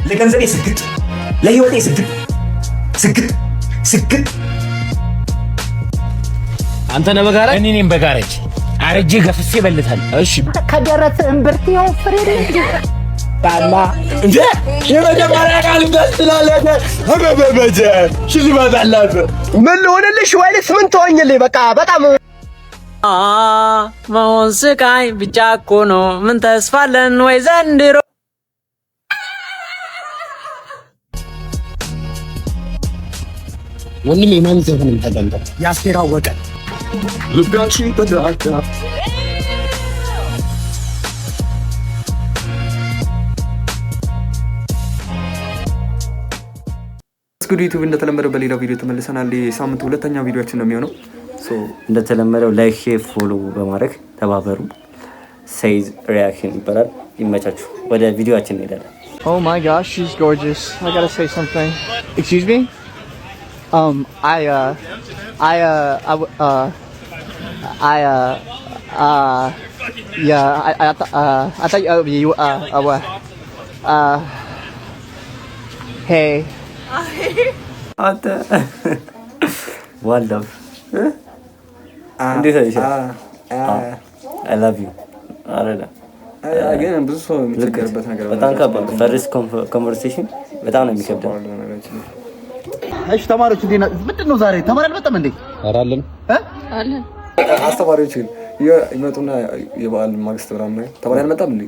ለገንዘቤ ስግጥ፣ ለህይወቴ ስግጥ። አንተ ነህ በጋራ እኔ ነኝ በጋራጅ አረጀ ገፍፌ በልታል። እሺ ከደረት እምብርት ይወፍር ባላ እንዴ የመጀመሪያ ቃል እንዳስተላለፈ አበበበጀ ሽልማት ምን ሆነልሽ? ወይስ ምን ተወኝልኝ? በቃ በጣም መሆን ስቃይ ብቻ እኮ ነው። ምን ተስፋለን ወይ ዘንድሮ? ወንድሜ ማን ዘፈን ተቀምጠ የአስቴር አወቀ ልባችን ተዳዳ ስኩድ ዩቲዩብ እንደተለመደው በሌላ ቪዲዮ ተመልሰናል። የሳምንቱ ሁለተኛ ቪዲዮአችን ነው የሚሆነው። እንደተለመደው ላይክ፣ ሼር፣ ፎሎ በማድረግ ተባበሩ። ሴይዝ ሪአክሽን ይባላል። ይመቻችሁ። ወደ ቪዲዮአችን እንሄዳለን። Oh my gosh, she's gorgeous. I gotta say something. Excuse me? I thought you, hey. One love. እንዴት አይሻ? I love you. አረዳ ግን ብዙ ሰው የሚቸገርበት ነገር በጣም ከባድ ፈርስት ኮንቨርሴሽን በጣም ነው የሚከብደው። እሺ ተማሪዎች እንዴ ምንድነው ዛሬ ተማሪ አልመጣም እንዴ? አራለን አለን አስተማሪዎች ይመጡና የበዓል ማግስት ብራም ነው ተማሪ አልመጣም እንዴ?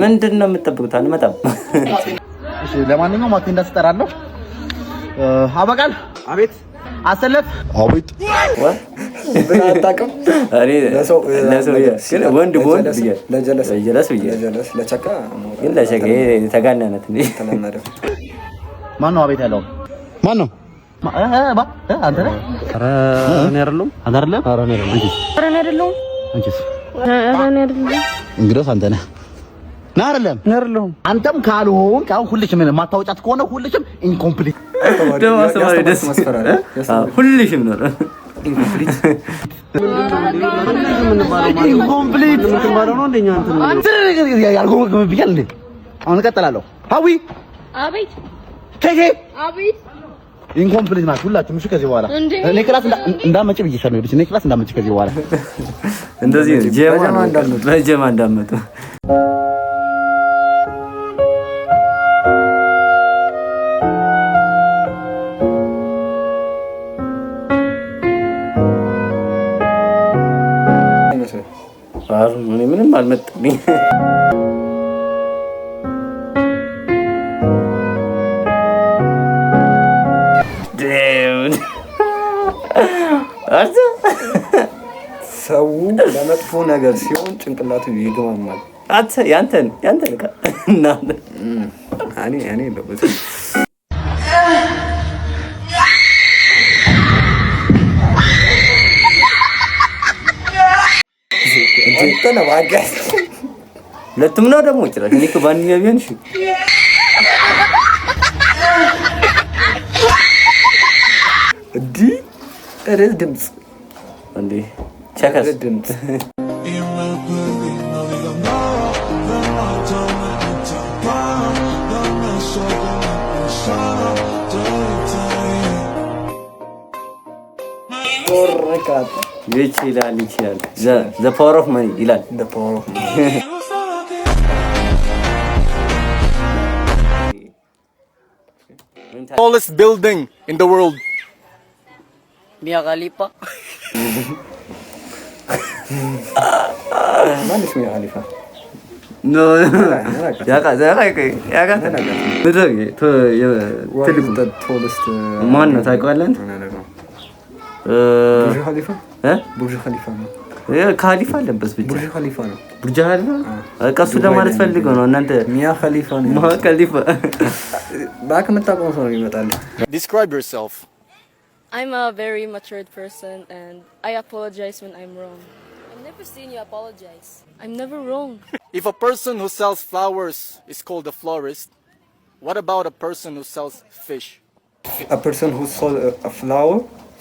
ምንድነው የምትጠብቁት? አልመጣም። እሺ ለማንኛውም አቴንዳንስ እጠራለሁ። አበቃል። አቤት አሰለፍ። አቤት በአጣቀም እኔ ለሰው ግን ወንድ ቦል ብዬ ለጀለስ ለቸካ ግን ለቸካ የተጋነነት እንዴ ተለመደ። ማን ነው አቤት ያለው? ማን ነው? አንተ ነህ? ኧረ እኔ አይደለሁም። አንተ አይደለም? ኧረ እኔ አይደለሁም። ኧረ እኔ አይደለሁም። አንቺስ? ኧረ እኔ አይደለሁም። እንግዲህ አንተ ነህ። ና አይደለም? እኔ አይደለሁም። አንተም ካልሆንክ አሁን ሁልሽም ማታወጫት ከሆነ ሁልሽም ኢንኮምፕሊት ደሞ አስተማሪ ደስ መስፈራለ። ሁልሽም ነው ኢንኮምፕሊት ኢንኮምፕሊት ምንባለው ነው እንደኛ አንተ ያልጎግም ብያል እንዴ? አሁን እቀጥላለሁ። ሀዊ አቤት። ከጄ አቤት። ኢንኮምፕሊት ናት ሁላችሁም። እሺ ከዚህ በኋላ እኔ ክላስ እንዳመጭ ብዬሻለሁ። እኔ ክላስ እንዳመጭ ከዚህ በኋላ እንደዚህ ጀማ እንዳመጡ እኔ ምንም አልመጣልኝ። ሰው ለመጥፎ ነገር ሲሆን ጭንቅላቱ ይገማማል። ያንተን እና እኔ ለበት ሁለቱም ነው ደግሞ ይችላል። እኔ እኮ ባንኛ ቢሆን እሺ እዲ ድምጽ እንዴ ቸከስ ድምጽ ይችላል the power of money ይላል። the power of money tallest building in the world. Mia Khalifa. ማንስ ሚያ ኸሊፋ ኖ ያቃ ቶለስት ማን ነው ታውቀዋለህ? ቡርጅ ኸሊፋ ቡርጅ ኸሊፋ ነው። ካሊፋ አለበት ብቻ ቡርጅ ኸሊፋ ነው። ቡርጅ ኸሊፋ ቀሱ ለማለት ፈልገው ነው እናንተ ሚያ ኸሊፋ ነው። ሚያ ኸሊፋ ባክ መጣቆም ሰው ነው ይመጣል። Describe yourself. I'm a very matured person and I apologize when I'm wrong. I've never seen you apologize. I'm never wrong. If a person who sells flowers is called a florist, what about a person who sells fish? A person who sold a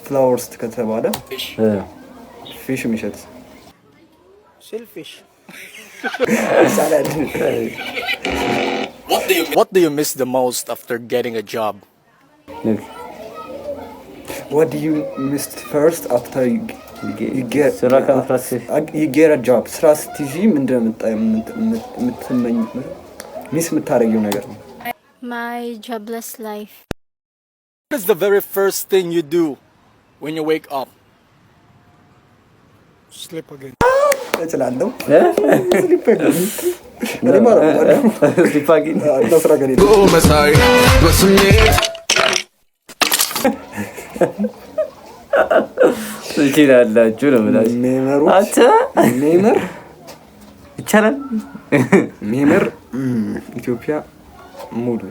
flowers ከተባለ fish የሚሸጥ shellfish. What do you miss the most after getting a job? What do you miss first after you get a job? ስራ ስትይዢ ምንድነው የምትመኝ ሚስ የምታረጊው ነገር ነው? My jobless life. What is the very first thing you do when you wake up? Sleep again. እችላለሁ sleep again. sleep again. ለስራ ገኔ መሳይ በስሜት ትችላላችሁ ነው የምላችሁ። አንተ ኔመር ይቻላል። ኔመር ኢትዮጵያ ሙሉ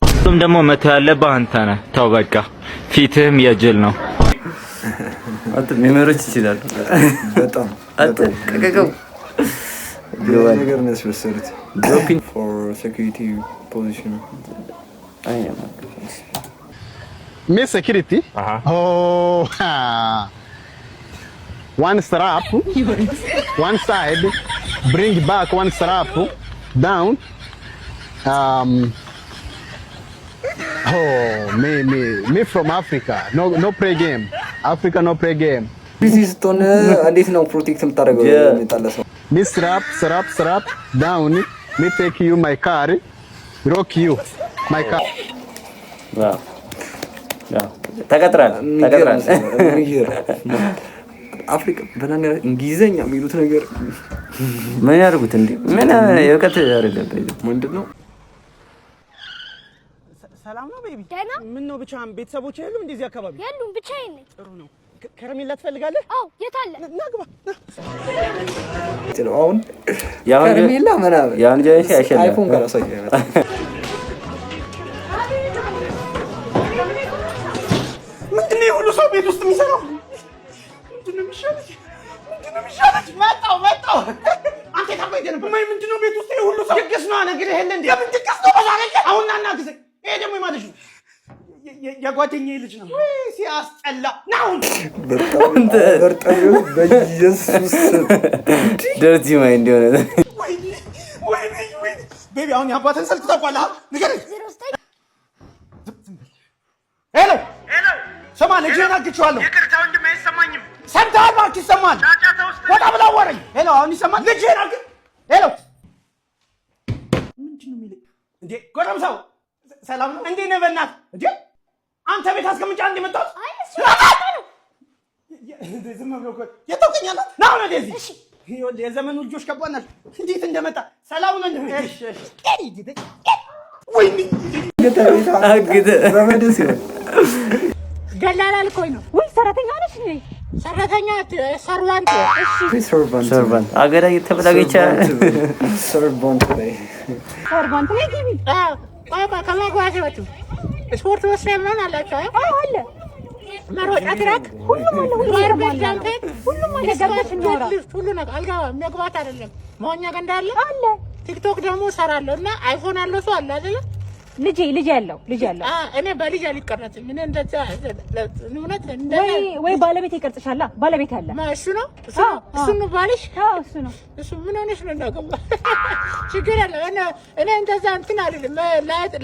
ሁሉም ደግሞ መቶ ያለብህ አንተ ነህ። ተው በቃ ፊትህም የጅል ነው። አንተ ኔመሮች ይችላል በጣም አንተ ከከከው ነገር ነው ያስበሰሉት dropping for security position. Me security? Oh, one strap, one side, bring back one strap down. Me from Africa. No play game. Africa no play game. This is ቶነ እንዴት ነው ፕሮቴክት የምታደርገው የሚጣለሰው? Me strap down. Me take you my car, rock you my car. Wow. ተቀጥራል አፍሪካ በእናንተ እንግሊዘኛ የሚሉት ነገር ምን ያርጉት እንዴ? ምን የውቀት አይደለም ምንድነው? ሰላም ነው ቤቢ? ደህና። ምን ነው ብቻህን? ቤተሰቦች የሉም እንደዚህ አካባቢ? የሉም፣ ብቻዬን ነኝ። ጥሩ ነው። ከረሜላ ትፈልጋለህ? አዎ፣ የት አለ? ናግባ። አሁን ከረሜላ ምናምን ያን ጀይሽ አይሸለም። አይፎን ካላሳየ ምንድነው ሁሉ ሰው ቤት ውስጥ የሚሰራው? ምንድነው የሚሻለች? መጣው አንተ ታቆይ ደነበ ምንድነው ቤት ውስጥ ሁሉ ሰው ድግስ ነው ነገር ይሄን እንዴ? ለምን ድግስ ነው በዛሬ? አሁን ናና ግዜ ይሄ ደግሞ የማለሽ ነው የጓደኛዬ ልጅ ነው። ወይ ሲያስጠላ ነው። በጣም በኢየሱስ ደርቲ ማይ እንደሆነ ወይ ቤቢ አሁን ያባተን ስልክ ታውቃለህ? ንገረኝ። ሄሎ ስማ፣ ልጅህን አግቼዋለሁ። ይቅርታ ወንድሜ፣ አይሰማኝም። ሰምተሃል? እባክህ ይሰማል። ወጣ ብላ አወራኝ። ሄሎ አሁን ይሰማል? ልጅህን ሄሎ ምንድን ነው የሚለኝ እንዴ? ጎረምሳው ሰላም ነው? እንዴት ነህ? በእናትህ እንዴ አንተ ቤት አስቀምጫ እንደ መጣሁ። አይ እሱ ነው ዝም ብሎ እኮ የተውከኛለህ። ና ነው እንደዚህ። እሺ ይኸውልህ የዘመኑ ልጆች ከባድ ናቸው። እንዴት እንደመጣ ሰላም ነው እንዴ? እሺ ወይኔ አግደ በመደስ ይላል። ደላላ ልኮኝ ነው ወይ? ሰራተኛ ነሽ እንዴ? ሰራተኛ ሰርቫንት። እሺ ሰርቫንት አገዳ የተበላገቻ ሰርቫንት ላይ ግቢ። ባባ ከማጓዘቱ ስፖርት ወስደህ ምን አላችሁ? አዎ አለ። መሮጫ ትራክ ሁሉም አለ። ሁሉም አለ። ገባሽ እንጀራ ሁሉ ነገር አልገባም። መግባት አይደለም መሆኛ ገንዳ አለ። ቲክቶክ ደግሞ እሰራለሁ እና አይፎን ያለው ሰው አለ አይደለ? ልጅ ያለው እኔ በልጅ አልቀረጽም። እኔ እንደዛ እውነት ወይ ባለቤት ይቀርጽሻላ። ባለቤት አለ እሱ ነው ባልሽ? አዎ እሱ ነው። እሱ ምን ሆነሽ ነው? እንዳገባ ችግር አለ። እኔ እንደዛ እንትን አይደለም።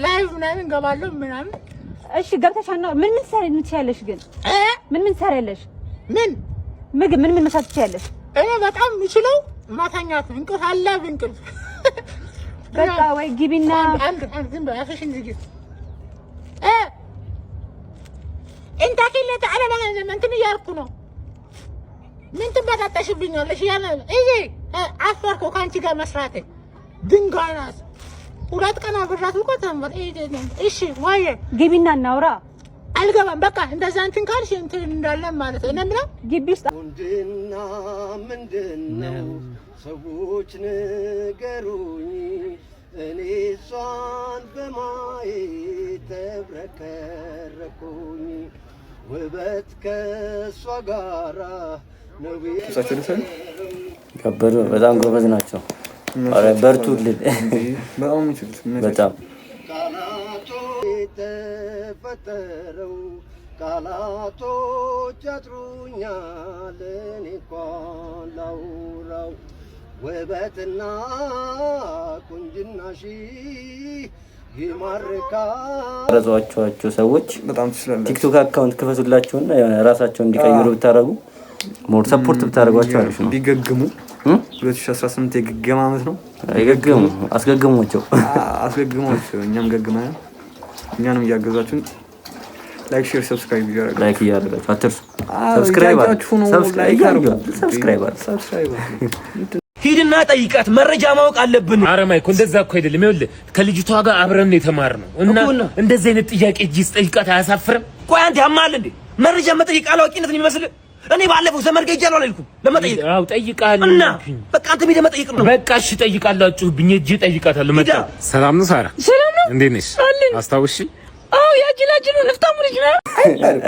ላይቭ ምናምን እንገባለሁ ምናምን። እሺ ገብተሻና ምን ትሰሪያለሽ? ግን ምን ትሰሪያለሽ? ምግብ ምን መስራት ትችያለሽ? እኔ በጣም የምችለው ማታኛት እንቅልፍ አለ እንቅልፍ በቃ ወይ ግቢና አንድ ዝም በያፈሽ እንጂ እንታ ከለተ አለና እንትን እያልኩ ነው። ምን ትበጣጣሽብኛለሽ? ያለ እዬ አፈርኩ ካንቺ ጋር መስራት ድንጋይ ናት። ሁለት ቀን አብራት እኮ ተንበር እሺ ወይ ግቢና እናውራ። አልገባም በቃ እንደዛ እንትን ካልሽ እንትን እንዳለ ማለት ነው። እነምራ ግቢ ውስጥ ምንድነው ሰዎች ንገሩኝ፣ እኔ እሷን በማየት ተብረከረኩኝ፣ ውበት ከእሷ ጋራ ነው። ከበሩ በጣም ጎበዝ ናቸው። አረ በርቱልን። በጣም ተፈጠረው ቃላቶች ያጥሩኛል እኔ እንኳን ላውራው ውበትና ቁንጅናሽ ይማርካል። ረዟቸው ሰዎች በጣም ትችላላችሁ። ቲክቶክ አካውንት ክፈቱላቸውና ራሳቸውን እንዲቀይሩ ብታረጉ ሞር ሰፖርት ብታረጓቸው አሪፍ ነው። ቢገግሙ 2018 የገገማ ዓመት ነው። ይገግሙ፣ አስገግሟቸው። እኛም ገግመናል። እኛንም እያገዛችሁን ላይክ፣ ሼር፣ ሰብስክራይብ እያደረጋችሁ ላይክ እያደረጋችሁ አትርሱ። ሰብስክራይብ ሂድና ጠይቃት፣ መረጃ ማወቅ አለብን። ኧረ ማይኮ እንደዛ እኮ አይደለም። ይኸውልህ ከልጅቷ ጋር አብረን ነው የተማርነው እና እንደዚህ አይነት ጥያቄ እጅስ ጠይቃት አያሳፍርም? ቆይ አንተ ያማል እንዴ? መረጃ መጠየቅ አላዋቂነት ነው የሚመስል? እኔ ባለፈው ዘመድ ጋር ሄጃለሁ አላልኩም? ለመጠየቅ አው ጠይቃለሁ እና በቃ አንተ ሄደህ መጠየቅ ነው። በቃ እሺ ጠይቃለሁ። አጭሁብኝ እጄ ጠይቃታለሁ። መጣ። ሰላም ነው ሳራ? ሰላም ነው። እንዴት ነሽ? አስታውሺ? አው ያጅላጅሉ ንፍጣሙ ልጅ ነው።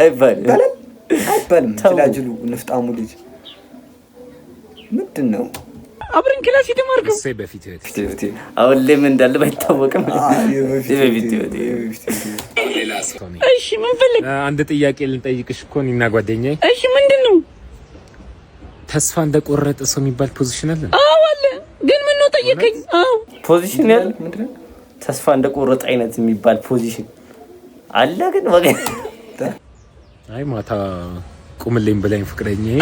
አይባልም። ያጅላጅሉ ንፍጣሙ ልጅ ምንድን ነው? አብረን ክላስ የተማርከው እሰይ በፊት አሁን ለምን እንዳለ ባይታወቅም እሺ ምን ፈልግ? አንድ ጥያቄ ልንጠይቅሽ እኮ እኔና ጓደኛዬ። እሺ ምንድን ነው? ተስፋ እንደቆረጠ ሰው የሚባል ፖዚሽን አለ? አዎ አለ። ግን ምን ነው ጠየቀኝ? አዎ ፖዚሽን ያለ ምንድነው? ተስፋ እንደቆረጠ አይነት የሚባል ፖዚሽን አለ። ግን ወገን አይ ማታ ቁምልኝ ብላኝ ፍቅረኛዬ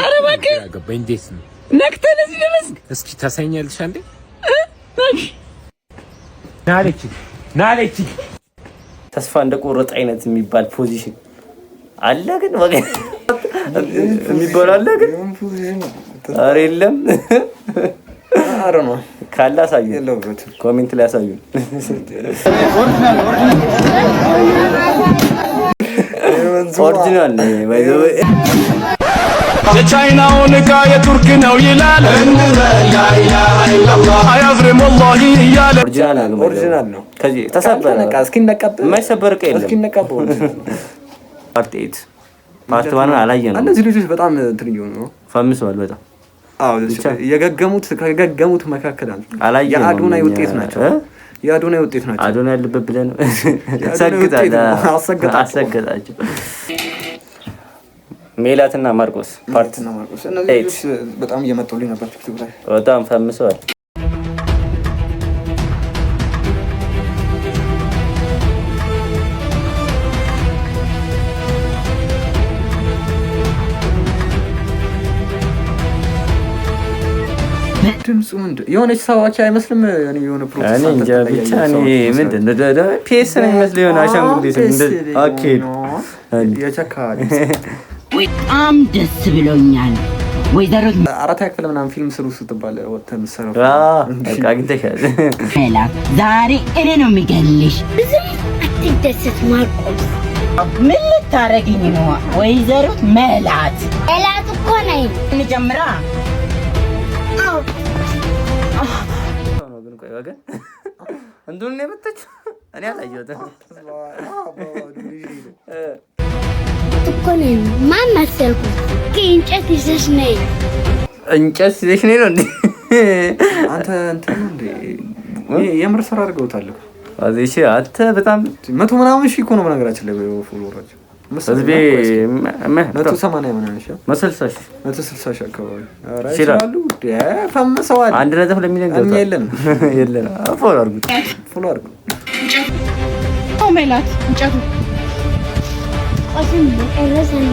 ያገባኝ እንዴት ነው ነክተህ ለዚህ ደረስክ? እስኪ ታሳይኛለሽ አንዴ? ናለች ተስፋ እንደቆረጠ አይነት የሚባል ፖዚሽን አለ። ግን ወገን የሚባል አለ። ግን ኧረ የለም። ኧረ ነው ካለ አሳዩን፣ ኮሜንት ላይ አሳዩን። ኦሪጂናል ነው ባይ ዘ ወይ። የቻይናውን ዕቃ የቱርክ ነው ይላል አያፍርም ወላሂ እያለ ኦሪጂናል ነው። ከዚህ ተሰበረ እስኪነቀብ የማይሰበር ዕቃ የለም። እስኪነቀብ ፓርት 8 ፓርት 1 አላየነውም። እነዚህ ልጆች በጣም እንትን እየሆኑ ነው፣ ፈምሰዋል በጣም። አዎ ከገገሙት መካከል አንዱ የአዶናይ ውጤት ናቸው። የአዶናይ ውጤት ናቸው። አዶናይ ያለበት ብለን አሰገጣቸው። ሜላትና ማርቆስ ፓርትና ማርቆስ እነዚህ በጣም እየመጡልኝ ነበር ቲክቶክ ላይ በጣም ፈምሰዋል። ድምፁ ምንድን የሆነች ሰዋች አይመስልም? እኔ የሆነ ፕሮቴስታንት ብቻ እኔ ምንድን ነው ፒኤስ ነው የሚመስለው የሆነ አሻንጉሊት እንደ አኬድ የቸካ በጣም ደስ ብሎኛል። ወይዘሮ 4ኛ ክፍል ምናምን ፊልም ስሩ ስትባል ወጥተህ የምትሰራው በቃ አግኝተሻል። ዛሬ እኔ ነው የሚገልሽ። ብዙም አትደሰት ማርቆስ። ምን ልታረግኝ ነው ወይዘሮ ሜላት? ሜላት እኮ ነኝ። እንጀምራ። ግን ቆይ ወገን እንዱን ነው የመጣችው። እኔ አላየሁትም እኮ ነኝ። ማን መሰልኩት? ከእንጨት ይዘሽ ነይ። እንጨት ይዘሽ ነይ ነው እንዴ? አንተ እንትን እንዴ የምር ስራ አድርገውታል እኮ አዚሽ አንተ በጣም 100 ምናምን ሺህ እኮ ነው በነገራችን ላይ ፎሎወራቸው ህዝቤ 180 ምናምን ሺህ 160 ሺህ አካባቢ ይችላሉ። ፈምሰዋል። 1.2 ሚሊዮን ገብቷል። የለም ፎሎ አድርጉት፣ ፎሎ አድርጉ። ሜላት እንጨቱ አሁን እረሳኝ።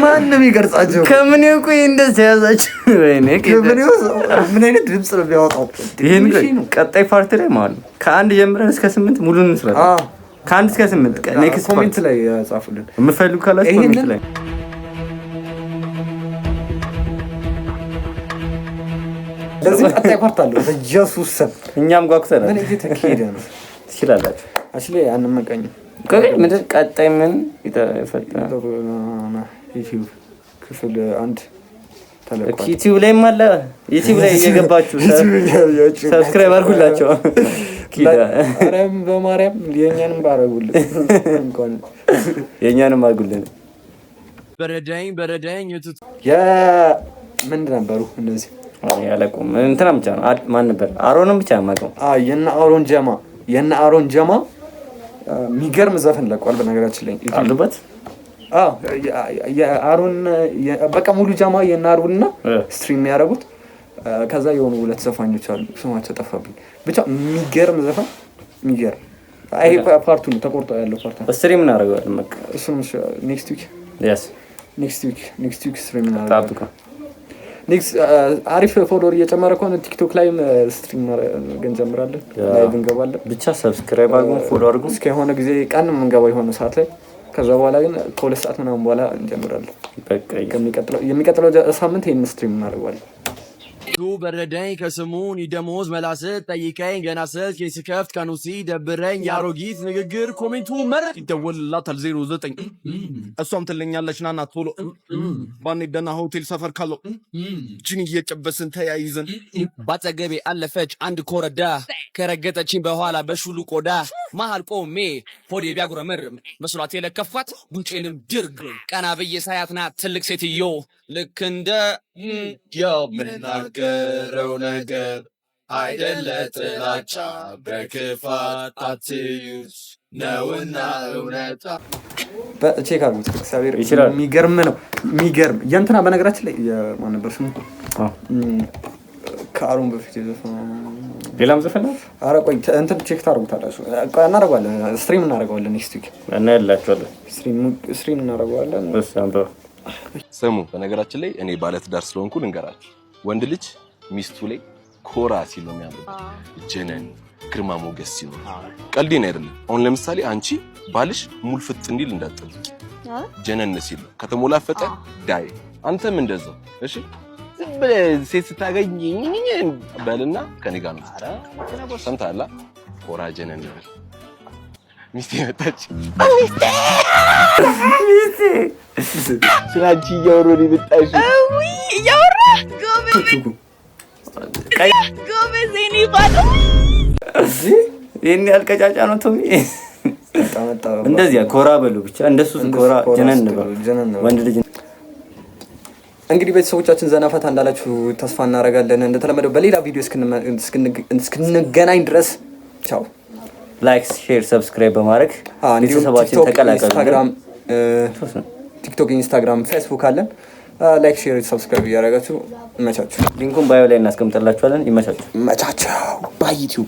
ማንም ይቀርጻቸው ከምን ይቁ እንደዚህ ያዛችሁ ወይኔ ከምን ምን አይነት ድምጽ ነው የሚያወጣው? ይሄን ቀጣይ ፓርት ላይ ማለት ነው ከ1 ጀምረን እስከ 8 ሙሉን እንስራለን። ከ1 እስከ 8 ኔክስት ኮሜንት ላይ ጻፉልን የምፈልጉ ካላችሁ ኮሜንት ላይ። ለዚህ ቀጣይ ፓርት አለው በኢየሱስ ስም እኛም ጓጉተናል። ምን እየተካሄደ ነው? ትችላላችሁ አክቹሊ አንመቀኝም። ምን ቀጣይ ምን ይፈጠራል? ዩቲዩብ ክፍል 1 ተለቋል። ዩቲዩብ ላይ ማለ ዩቲዩብ ላይ እየገባችሁ ሰብስክራይብ አድርጉላቸው። አረም በማርያም የኛንም ባረጉልን እንኳን የኛንም አድርጉልን። በረዳኝ ምን ነበሩ እነዚህ ያለቁም እንትና ብቻ ነው ማን ነበር አሮንም ብቻ ማቀው የነ አሮን ጀማ የሚገርም ዘፈን ለቋል በነገራችን ላይ አሉበት የአሮን በቃ ሙሉ ጀማ የነ አሮንና ስትሪም የሚያደርጉት ከዛ የሆኑ ሁለት ዘፋኞች አሉ ስማቸው ጠፋብኝ ብቻ የሚገርም ዘፈን የሚገርም አይ ፓርቱ ነው ተቆርጦ ያለው ፓርት ስትሪም እናደርጋለን በቃ እሱም ኔክስት ዊክ ኔክስት ዊክ ስትሪም እናደርጋለን ኔክስት አሪፍ ፎሎወር እየጨመረ ከሆነ ቲክቶክ ላይም ስትሪም እንጀምራለን ላይቭ እንገባለን ብቻ ሰብስክራይብ አድርጉ ፎሎ አድርጉ እስከ የሆነ ጊዜ ቀን የምንገባው የሆነ ሰዓት ላይ ከዛ በኋላ ግን ከሁለት ሰዓት ምናምን በኋላ እንጀምራለን በቃ የሚቀጥለው ሳምንት ይሄን ስትሪም እናደርጋለን በረደኝ ከስሙን ደሞዝ መላስት ጠይቀኝ ገና ስልክ ስከፍት ቀኑ ሲደብረኝ የአሮጊት ንግግር ኮሜንቱ መር ይደወልላታል 09 እሷም ትለኛለች ናና ቶሎ ባኔ ደና ሆቴል ሰፈር ካለው እችን እየጨበስን ተያይዘን ባጠገቤ አለፈች አንድ ኮረዳ ከረገጠችኝ በኋላ በሹሉ ቆዳ መሃል ቆሜ ሆዴ ቢያጉረመርም መስሏት የለከፋት ጉንጬንም ድርግ ቀና ብዬ ሳያትና ትልቅ ሴትዮ ልክ እንደ የምናገረው ነገር አይደለ ጥላቻ በክፋት አትዩት ነውና እውነታ ቼክ አድርጉት እግዚአብሔር ይችላል የሚገርም ነው የሚገርም የእንትና በነገራችን ላይ የማን ነበር ስሙ ከአሮን በፊት የዘፈነው ሌላም ዘፈን ኧረ ቆይ እንትን ቼክ ታደርጉታላችሁ እናደርገዋለን ስትሪም እናደርገዋለን ኔክስት ዊክ እናያላችኋለን ስትሪም እናደርገዋለን ስሙ በነገራችን ላይ እኔ ባለትዳር ስለሆንኩ ልንገራችሁ ወንድ ልጅ ሚስቱ ላይ ኮራ ሲል ነው የሚያምረው ጀነን ግርማ ሞገስ ሲኖር ቀልዴን አይደለም አሁን ለምሳሌ አንቺ ባልሽ ሙልፍጥ እንዲል እንዳትጠብቂ ጀነን ሲል ከተሞላፈጠ ዳይ አንተም እንደዛው እሺ ሴት ስታገኝ በልና ከኔ ጋር ነው ሰምታላ ኮራ ጀነን ነው ሚስቴ መጣች ሚስቴ ስላንቺ እያወሩ ነው የመጣሽ እያወራ ጎበዝ እኔ ባዶ ይሄን ያልቀጫጫ ነው ቶሚ እንደዚህ ኮራ በሉ ብቻ እንደሱ ኮራ ጀነን ነው ወንድ ልጅ እንግዲህ ቤተሰቦቻችን ዘና ፈታ እንዳላችሁ ተስፋ እናደርጋለን እንደተለመደው በሌላ ቪዲዮ እስክንገናኝ ድረስ ቻው ላይክ ሼር ሰብስክራይብ በማድረግ ቤተሰባችን ተቀላቀሉ ኢንስታግራም ቲክቶክ ኢንስታግራም ፌስቡክ አለን ላይክ ሼር ሰብስክራይብ ያደርጋችሁ ይመቻችሁ ሊንኩን ባዮ ላይ እናስቀምጥላችኋለን ይመቻችሁ ባይ ዩቲዩብ